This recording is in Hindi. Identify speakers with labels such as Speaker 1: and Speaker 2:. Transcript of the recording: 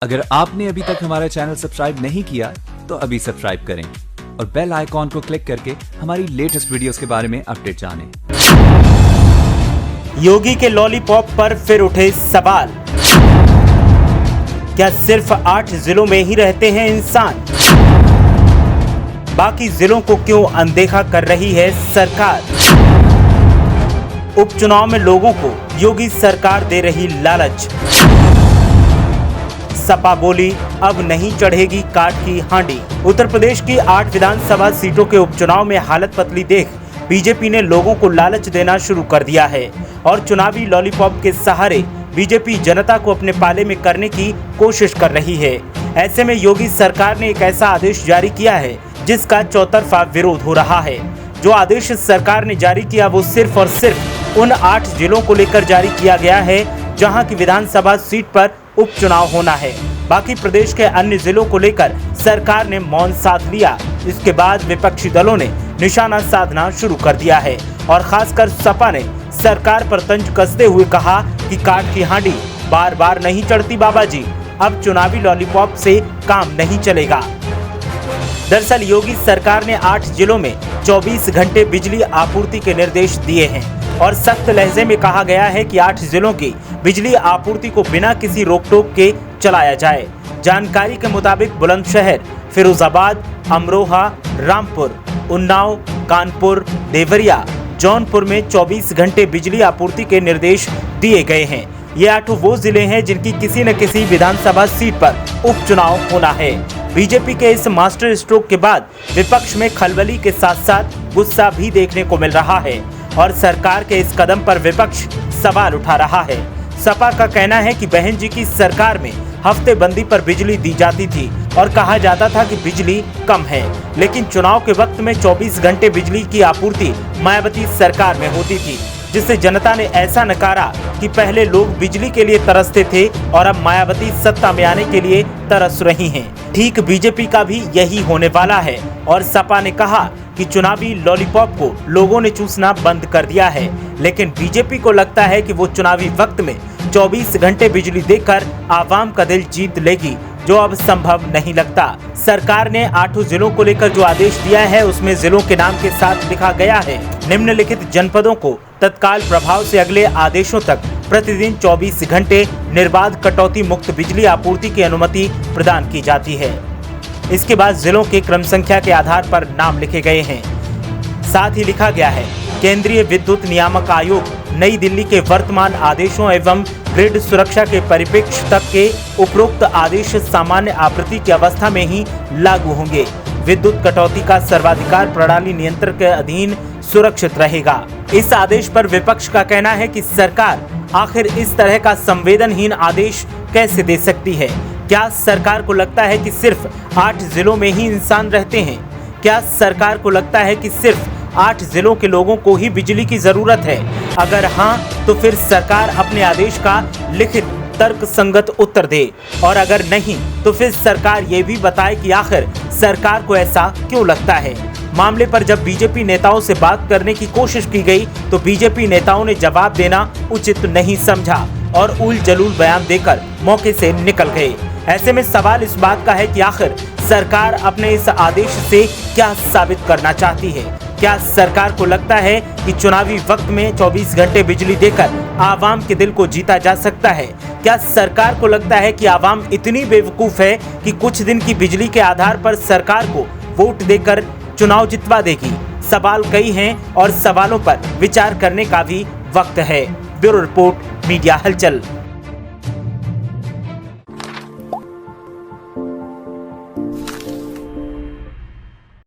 Speaker 1: अगर आपने अभी तक हमारा चैनल सब्सक्राइब नहीं किया तो अभी सब्सक्राइब करें और बेल आइकॉन को क्लिक करके हमारी लेटेस्ट वीडियोस के बारे में अपडेट जानें।
Speaker 2: योगी के लॉलीपॉप पर फिर उठे सवाल। क्या सिर्फ 8 जिलों में ही रहते हैं इंसान? बाकी जिलों को क्यों अनदेखा कर रही है सरकार? उपचुनाव में लोगों को योगी सरकार दे रही लालच। सपा बोली अब नहीं चढ़ेगी काठ की हांडी। उत्तर प्रदेश की 8 विधानसभा सीटों के उपचुनाव में हालत पतली देख बीजेपी ने लोगों को लालच देना शुरू कर दिया है और चुनावी लॉलीपॉप के सहारे बीजेपी जनता को अपने पाले में करने की कोशिश कर रही है। ऐसे में योगी सरकार ने एक ऐसा आदेश जारी किया है जिसका चौतरफा विरोध हो रहा है। जो आदेश सरकार ने जारी किया वो सिर्फ और सिर्फ उन 8 जिलों को लेकर जारी किया गया है जहां की विधानसभा सीट पर उपचुनाव होना है। बाकी प्रदेश के अन्य जिलों को लेकर सरकार ने मौन साध लिया। इसके बाद विपक्षी दलों ने निशाना साधना शुरू कर दिया है और खासकर सपा ने सरकार पर तंज कसते हुए कहा कि काठ की हांडी बार बार नहीं चढ़ती बाबा जी, अब चुनावी लॉलीपॉप से काम नहीं चलेगा। दरअसल योगी सरकार ने 8 जिलों में 24 घंटे बिजली आपूर्ति के निर्देश दिए हैं और सख्त लहजे में कहा गया है कि 8 जिलों की बिजली आपूर्ति को बिना किसी रोक टोक के चलाया जाए। जानकारी के मुताबिक बुलंदशहर, फिरोजाबाद, अमरोहा, रामपुर, उन्नाव, कानपुर, देवरिया, जौनपुर में 24 घंटे बिजली आपूर्ति के निर्देश दिए गए हैं। ये 8 वो जिले हैं जिनकी किसी न किसी विधानसभा सीट पर उपचुनाव होना है। बीजेपी के इस मास्टर स्ट्रोक के बाद विपक्ष में खलबली के साथ साथ गुस्सा भी देखने को मिल रहा है और सरकार के इस कदम पर विपक्ष सवाल उठा रहा है। सपा का कहना है कि बहन जी की सरकार में हफ्तेबंदी पर बिजली दी जाती थी और कहा जाता था कि बिजली कम है, लेकिन चुनाव के वक्त में 24 घंटे बिजली की आपूर्ति मायावती सरकार में होती थी, जिससे जनता ने ऐसा नकारा कि पहले लोग बिजली के लिए तरसते थे और अब मायावती सत्ता में आने के लिए तरस रही हैं। ठीक बीजेपी का भी यही होने वाला है और सपा ने कहा कि चुनावी लॉलीपॉप को लोगों ने चूसना बंद कर दिया है, लेकिन बीजेपी को लगता है कि वो चुनावी वक्त में 24 घंटे बिजली देकर आवाम का दिल जीत लेगी, जो अब संभव नहीं लगता। सरकार ने 8 जिलों को लेकर जो आदेश दिया है उसमें जिलों के नाम के साथ लिखा गया है निम्नलिखित जनपदों को तत्काल प्रभाव से अगले आदेशों तक प्रतिदिन 24 घंटे निर्बाध कटौती मुक्त बिजली आपूर्ति की अनुमति प्रदान की जाती है। इसके बाद जिलों के क्रम संख्या के आधार पर नाम लिखे गए हैं। साथ ही लिखा गया है केंद्रीय विद्युत नियामक आयोग नई दिल्ली के वर्तमान आदेशों एवं ग्रिड सुरक्षा के परिप्रेक्ष्य तक के उपरोक्त आदेश सामान्य आवृत्ति की अवस्था में ही लागू होंगे। विद्युत कटौती का सर्वाधिकार प्रणाली नियंत्रण के अधीन सुरक्षित रहेगा। इस आदेश पर विपक्ष का कहना है कि सरकार आखिर इस तरह का संवेदनहीन आदेश कैसे दे सकती है? क्या सरकार को लगता है कि सिर्फ 8 जिलों में ही इंसान रहते हैं? क्या सरकार को लगता है कि सिर्फ 8 जिलों के लोगों को ही बिजली की जरूरत है? अगर हाँ, तो फिर सरकार अपने आदेश का लिखित तर्क संगत उत्तर दे और अगर नहीं तो फिर सरकार ये भी बताए कि आखिर सरकार को ऐसा क्यों लगता है। मामले पर जब बीजेपी नेताओं से बात करने की कोशिश की गई तो बीजेपी नेताओं ने जवाब देना उचित नहीं समझा और उल जलूल बयान देकर मौके से निकल गए। ऐसे में सवाल इस बात का है कि आखिर सरकार अपने इस आदेश से क्या साबित करना चाहती है? क्या सरकार को लगता है कि चुनावी वक्त में 24 घंटे बिजली देकर आवाम के दिल को जीता जा सकता है? क्या सरकार को लगता है कि आवाम इतनी बेवकूफ है कि कुछ दिन की बिजली के आधार पर सरकार को वोट देकर चुनाव जितवा देगी? सवाल कई हैं और सवालों पर विचार करने का भी वक्त है। ब्यूरो रिपोर्ट, मीडिया हलचल।